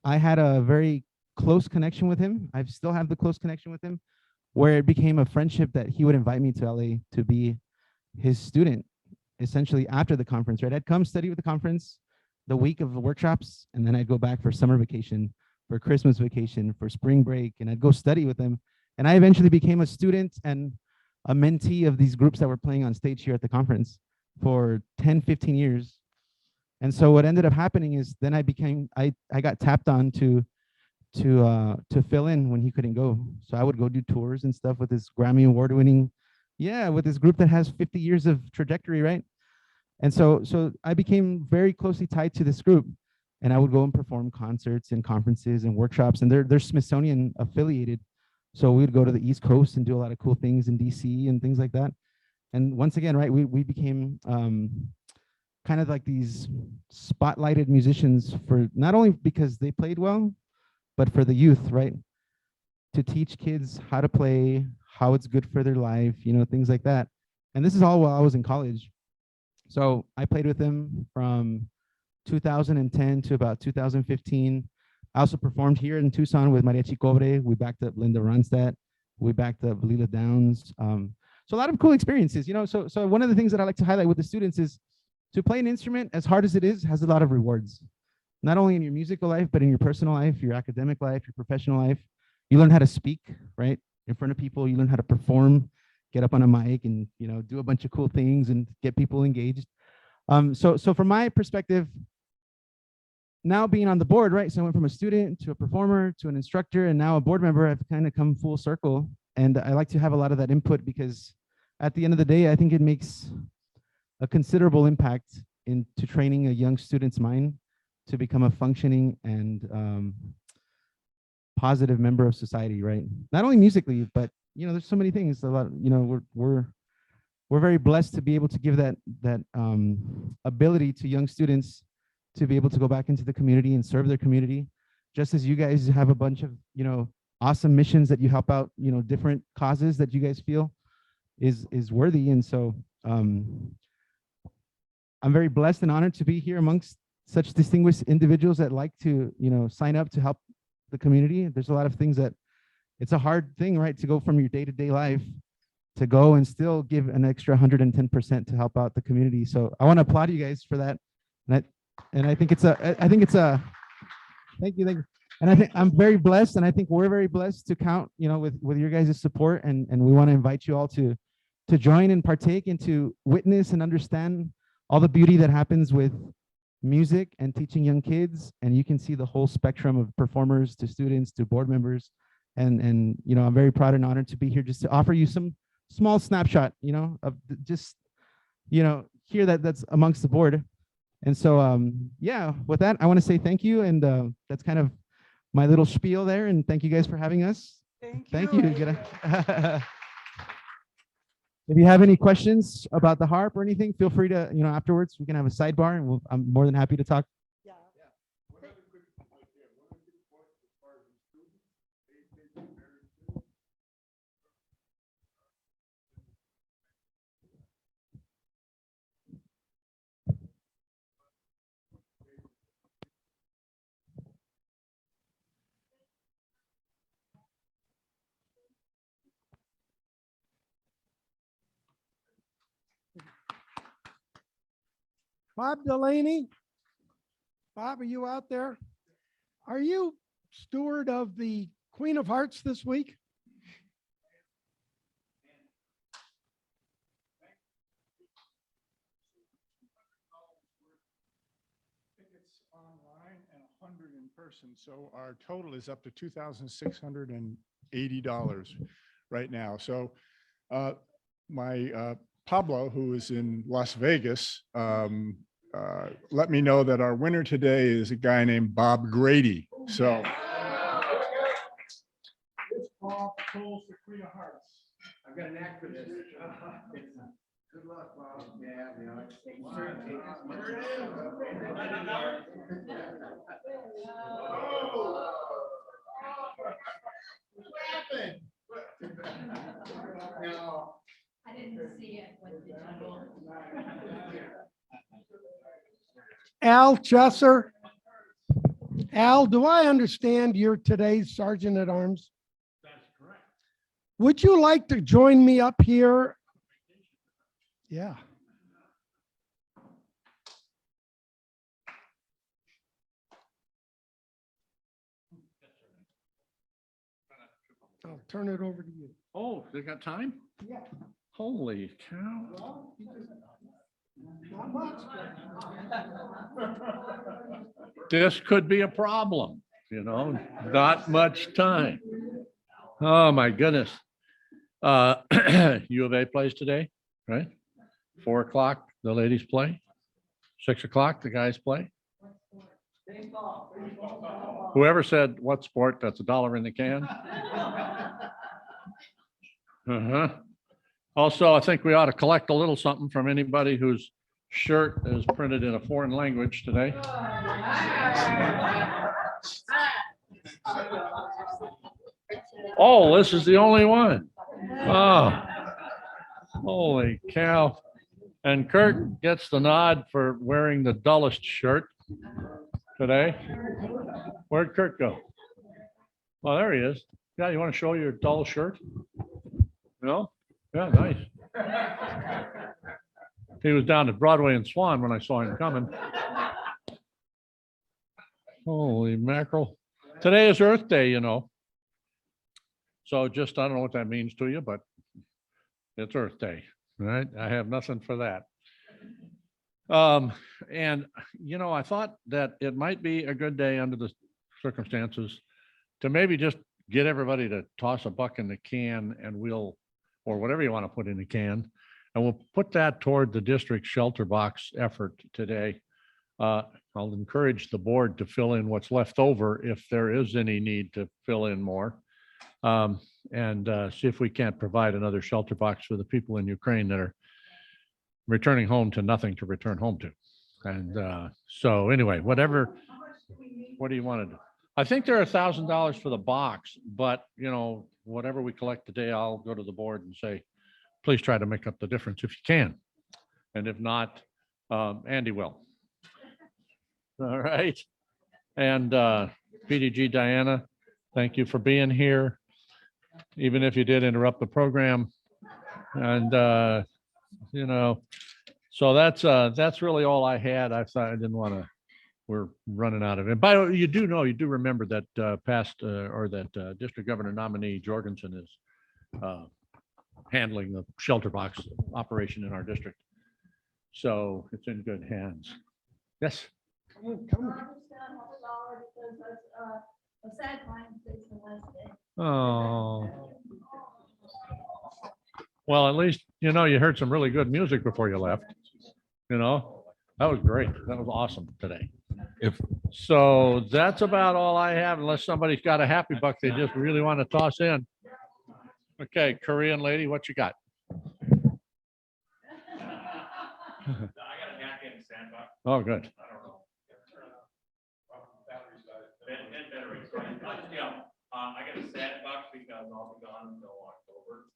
had a very close connection with him. I still have the close connection with him, where it became a friendship that he would invite me to LA to be his student, essentially after the conference, right? I'd come study with the conference the week of the workshops, and then I'd go back for summer vacation, for Christmas vacation, for spring break, and I'd go study with them. And I eventually became a student and a mentee of these groups that were playing on stage here at the conference for 10, 15 years. And so what ended up happening is then I got tapped on to fill in when he couldn't go. So I would go do tours and stuff with this Grammy Award winning, with this group that has 50 years of trajectory, right? And so I became very closely tied to this group, and I would go and perform concerts and conferences and workshops, and they're Smithsonian affiliated. So we would go to the East Coast and do a lot of cool things in DC and things like that. And once again, right, we became kind of like these spotlighted musicians for not only because they played well, but for the youth, right? To teach kids how to play, how it's good for their life, you know, things like that. And this is all while I was in college. So I played with them from 2010 to about 2015. I also performed here in Tucson with Mariachi Cobre. We backed up Linda Ronstadt. We backed up Lila Downs. So a lot of cool experiences, you know. So one of the things that I like to highlight with the students is to play an instrument, as hard as it is, has a lot of rewards. Not only in your musical life, but in your personal life, your academic life, your professional life. You learn how to speak, right? In front of people, you learn how to perform, get up on a mic and, you know, do a bunch of cool things and get people engaged. So from my perspective, now being on the board, right? So I went from a student to a performer to an instructor and now a board member. I've kind of come full circle, and I like to have a lot of that input because at the end of the day, I think it makes a considerable impact into training a young student's mind to become a functioning and positive member of society, right? Not only musically, but you know, there's so many things. A lot, you know, we're very blessed to be able to give that ability to young students to be able to go back into the community and serve their community, just as you guys have a bunch of, you know, awesome missions that you help out, you know, different causes that you guys feel is worthy. And so I'm very blessed and honored to be here amongst such distinguished individuals that like to, sign up to help the community. There's a lot of things that it's a hard thing, right? To go from your day-to-day life to go and still give an extra 110% to help out the community. So I want to applaud you guys for that. And I think it's a, thank you. And I think I'm very blessed, and I think we're very blessed to count, with your guys' support. And we want to invite you all to join and partake and to witness and understand all the beauty that happens with music and teaching young kids. And you can see the whole spectrum of performers to students to board members. And I'm very proud and honored to be here just to offer you some small snapshot, of just, here that's amongst the board. And so, with that, I want to say thank you. And that's kind of my little spiel there. And thank you guys for having us. Thank you. If you have any questions about the harp or anything, feel free to, afterwards we can have a sidebar, and I'm more than happy to talk. Bob Delaney. Bob, are you out there? Are you steward of the Queen of Hearts this week? Tickets online and 100 in person. So our total is up to $2,680 right now. So my Pablo, who is in Las Vegas, let me know that our winner today is a guy named Bob Grady. So this Bob pulls the Queen of Hearts. I've got an act for this. Good luck, Bob. Yeah, No. I didn't see it. Al Chesser. Al, do I understand you're today's Sergeant at Arms? That's correct. Would you like to join me up here? Yeah. I'll turn it over to you. Oh, they got time? Yeah. Holy cow. Not much. This could be a problem, not much time. Oh, my goodness. U of A plays today, right? 4 o'clock, the ladies play. 6 o'clock, the guys play. Whoever said what sport, that's $1 in the can. Also, I think we ought to collect a little something from anybody whose shirt is printed in a foreign language today. Oh, this is the only one. Oh, holy cow. And Kurt gets the nod for wearing the dullest shirt today. Where'd Kurt go? Well, there he is. Yeah, you want to show your dull shirt? No? Yeah, nice. He was down at Broadway and Swan when I saw him coming. Holy mackerel. Today is Earth Day, So just, I don't know what that means to you, but it's Earth Day, right? I have nothing for that. And, I thought that it might be a good day under the circumstances to maybe just get everybody to toss a buck in the can, and or whatever you want to put in the can, and we'll put that toward the district shelter box effort today. I'll encourage the board to fill in what's left over if there is any need to fill in more. And see if we can't provide another shelter box for the people in Ukraine that are returning home to nothing to return home to. And so anyway, what do you want to do? I think they're $1,000 for the box, but whatever we collect today, I'll go to the board and say, please try to make up the difference if you can. And if not, Andy will. All right. And PDG Diana, thank you for being here, even if you did interrupt the program. And, so that's really all I had. I thought I didn't want to, we're running out of it. By the way, you do remember that District Governor nominee Jorgensen is handling the shelter box operation in our district. So it's in good hands. Yes. Oh. Well, at least, you heard some really good music before you left. That was great. That was awesome today. So that's about all I have, unless somebody's got a happy buck they just really want to toss in. Okay, Korean lady, what you got? Oh, good. I got a sad buck because I'll be gone until October.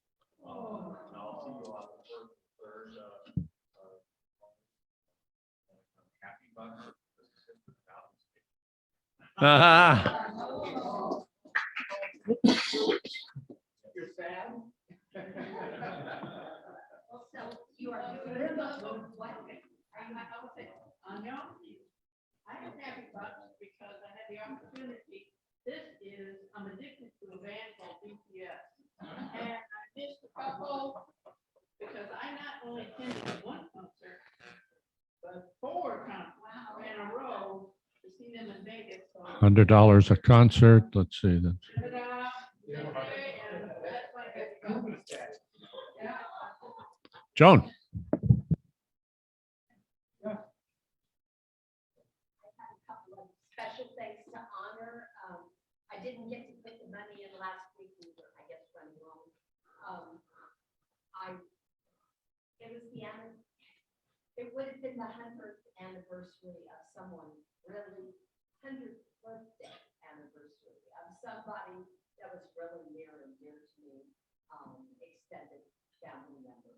I'll see you on the first, third. Happy buck. You're sad. So you are doing what? I have happy bucks because I had the opportunity. This is, I'm addicted to a band called BTS. And I missed a couple because I not only attended one concert, but 4 concerts in a row to see them in Vegas. So $100 a concert. Let's see that. Joan. Special thanks to honor. I didn't get to put the money in last week. We were, I guess, running long. It would have been the 100th anniversary of someone, really 100th birthday anniversary of somebody that was really near and dear to me, extended family member.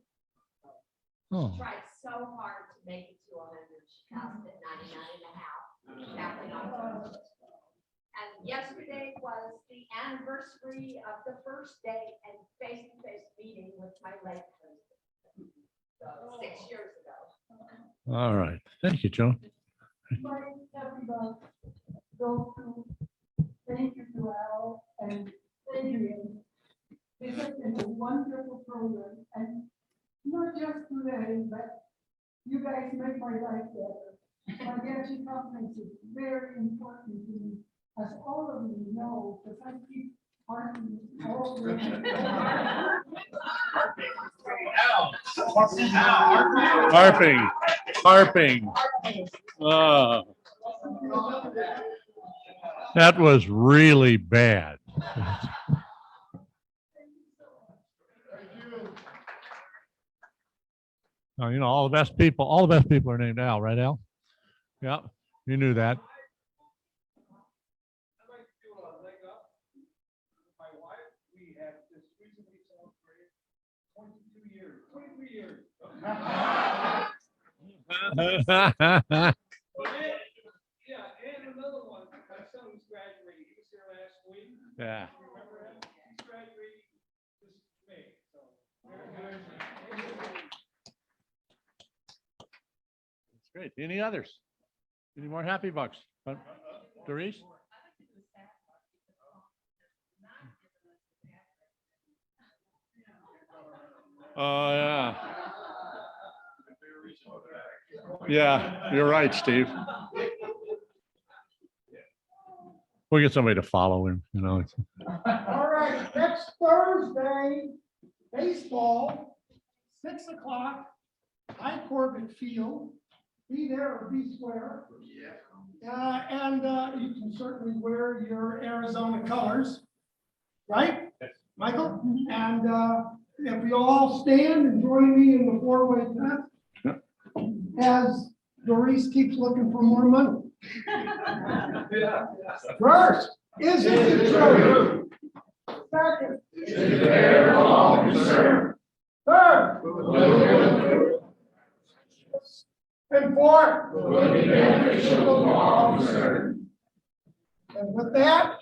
Oh. She tried so hard to make it to 100. She passed at 99 and a half. Back in October. And yesterday was the anniversary of the first day and face-to-face meeting with my late husband. So 6 years ago. All right. Thank you, Joan. Thank you to Al and Adrian. This has been a wonderful program, and not just today, but you guys make my life better. Mariachi Conference is very important to me, as all of you know, because I keep harping all the Harping. That was really bad. Oh, all the best people are named Al, right, Al? Yeah, you knew that. Yeah, and another one, my son was graduating, he was here last week. Yeah. Remember him? He's graduating this May, so. That's great. Any others? Any more happy bucks? Doris? Oh, yeah. Yeah, you're right, Steve. We'll get somebody to follow him, All right, next Thursday, baseball, 6 o'clock, I Corbett Field. Be there or be square. And you can certainly wear your Arizona colors, right, Michael? And if you all stand and join me in the four-way path, as Doris keeps looking for more money. First, is it true? Second, is it fair to all concerned? Third, and for will be beneficial to all concerned. And with that,